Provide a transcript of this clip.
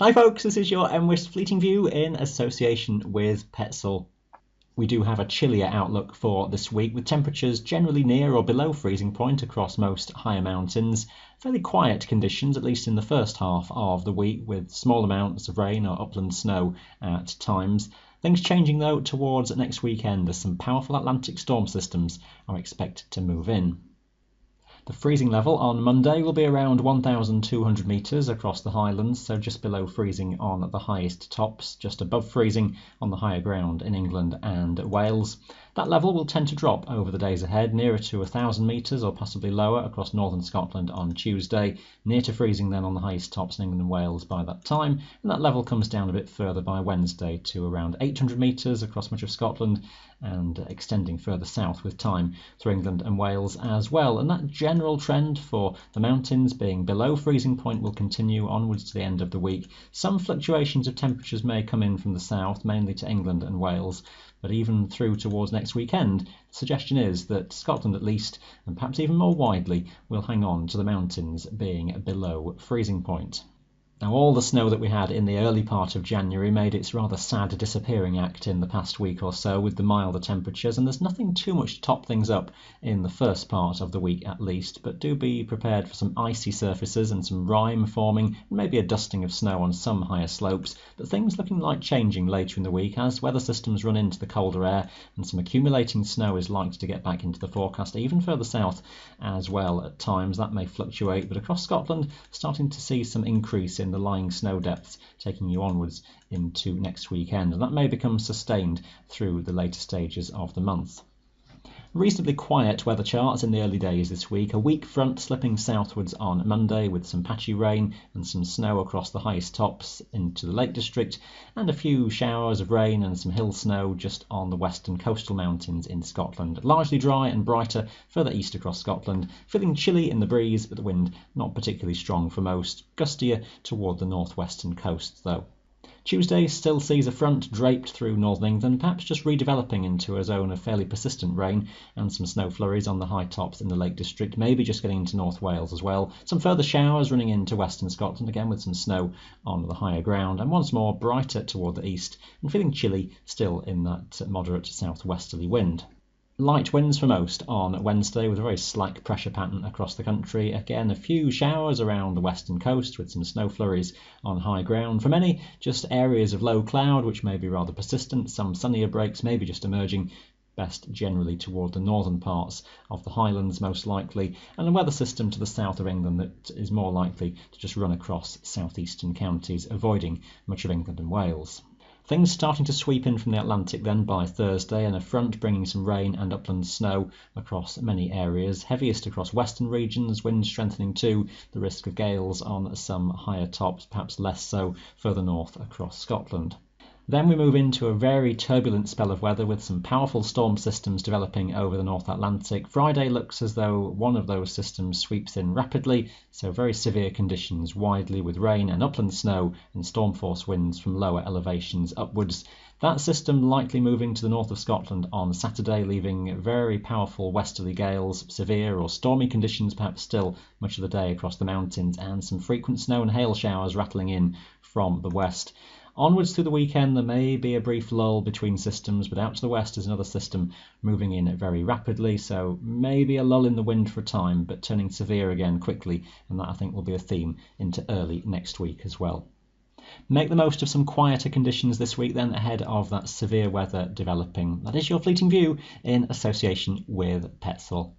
Hi folks, this is your MWIS Fleeting View in association with Petzl. We do have a chillier outlook for this week, with temperatures generally near or below freezing point across most higher mountains. Fairly quiet conditions, at least in the first half of the week, with small amounts of rain or upland snow at times. Things changing though towards next weekend as some powerful Atlantic storm systems are expected to move in. The freezing level on Monday will be around 1,200 metres across the highlands, so just below freezing on the highest tops, just above freezing on the higher ground in England and Wales. That level will tend to drop over the days ahead, nearer to 1,000 metres or possibly lower across northern Scotland on Tuesday, near to freezing then on the highest tops in England and Wales by that time, and that level comes down a bit further by Wednesday to around 800 metres across much of Scotland and extending further south with time through England and Wales as well. And that general trend for the mountains being below freezing point will continue onwards to the end of the week. Some fluctuations of temperatures may come in from the south, mainly to England and Wales, but even through towards next weekend, the suggestion is that Scotland at least, and perhaps even more widely, will hang on to the mountains being below freezing point. Now, all the snow that we had in the early part of January made its rather sad disappearing act in the past week or so with the milder temperatures, and there's nothing too much to top things up in the first part of the week at least, but do be prepared for some icy surfaces and some rime forming and maybe a dusting of snow on some higher slopes, but things looking like changing later in the week as weather systems run into the colder air and some accumulating snow is likely to get back into the forecast even further south as well at times. That may fluctuate, but across Scotland starting to see some increase in the lying snow depths taking you onwards into next weekend, and that may become sustained through the later stages of the month. Reasonably quiet weather charts in the early days this week. A weak front slipping southwards on Monday with some patchy rain and some snow across the highest tops into the Lake District, and a few showers of rain and some hill snow just on the western coastal mountains in Scotland. Largely dry and brighter further east across Scotland, feeling chilly in the breeze, but the wind not particularly strong for most, gustier toward the northwestern coast though. Tuesday still sees a front draped through northern England, perhaps just redeveloping into a zone of fairly persistent rain and some snow flurries on the high tops in the Lake District, maybe just getting into North Wales as well. Some further showers running into western Scotland, again with some snow on the higher ground, and once more brighter toward the east and feeling chilly still in that moderate southwesterly wind. Light winds for most on Wednesday with a very slack pressure pattern across the country. Again, a few showers around the western coast with some snow flurries on high ground. For many, just areas of low cloud which may be rather persistent, some sunnier breaks maybe just emerging, best generally toward the northern parts of the Highlands most likely, and a weather system to the south of England that is more likely to just run across southeastern counties, avoiding much of England and Wales. Things starting to sweep in from the Atlantic then by Thursday, and a front bringing some rain and upland snow across many areas, heaviest across western regions, winds strengthening too, the risk of gales on some higher tops, perhaps less so further north across Scotland. Then we move into a very turbulent spell of weather with some powerful storm systems developing over the North Atlantic. Friday looks as though one of those systems sweeps in rapidly, so very severe conditions widely with rain and upland snow and storm force winds from lower elevations upwards. That system likely moving to the north of Scotland on Saturday, leaving very powerful westerly gales, severe or stormy conditions perhaps still much of the day across the mountains, and some frequent snow and hail showers rattling in from the west. Onwards through the weekend there may be a brief lull between systems, but out to the west is another system moving in very rapidly, so maybe a lull in the wind for a time, but turning severe again quickly, and that I think will be a theme into early next week as well. Make the most of some quieter conditions this week then ahead of that severe weather developing. That is your Fleeting View in association with Petzl.